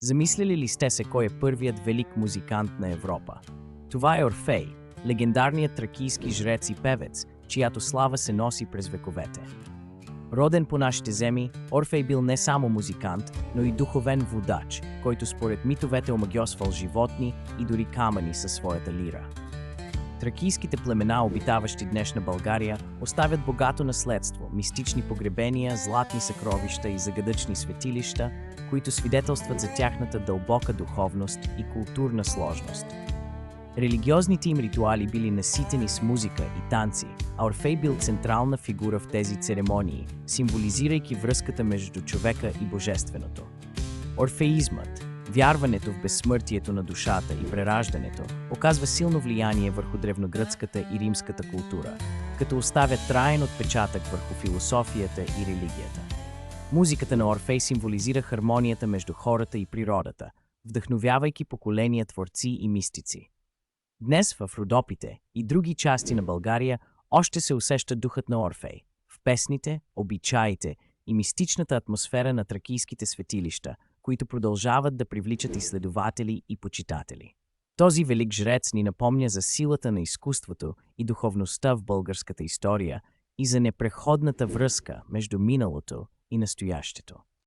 Замисляли ли сте се кой е първият велик музикант на Европа? Това е Орфей, легендарният тракийски жрец и певец, чиято слава се носи през вековете. Роден по нашите земи, Орфей бил не само музикант, но и духовен водач, който според митовете омагьосвал животни и дори камъни със своята лира. Тракийските племена, обитаващи днешна България, оставят богато наследство, мистични погребения, златни съкровища и загадъчни светилища, които свидетелстват за тяхната дълбока духовност и културна сложност. Религиозните им ритуали били наситени с музика и танци, а Орфей бил централна фигура в тези церемонии, символизирайки връзката между човека и божественото. Орфеизмът, вярването в безсмъртието на душата и прераждането, оказва силно влияние върху древногръцката и римската култура, като оставя траен отпечатък върху философията и религията. Музиката на Орфей символизира хармонията между хората и природата, вдъхновявайки поколения творци и мистици. Днес в Родопите и други части на България още се усеща духът на Орфей в песните, обичаите и мистичната атмосфера на тракийските светилища, които продължават да привличат изследователи и почитатели. Този велик жрец ни напомня за силата на изкуството и духовността в българската история и за непреходната връзка между миналото и настоящето.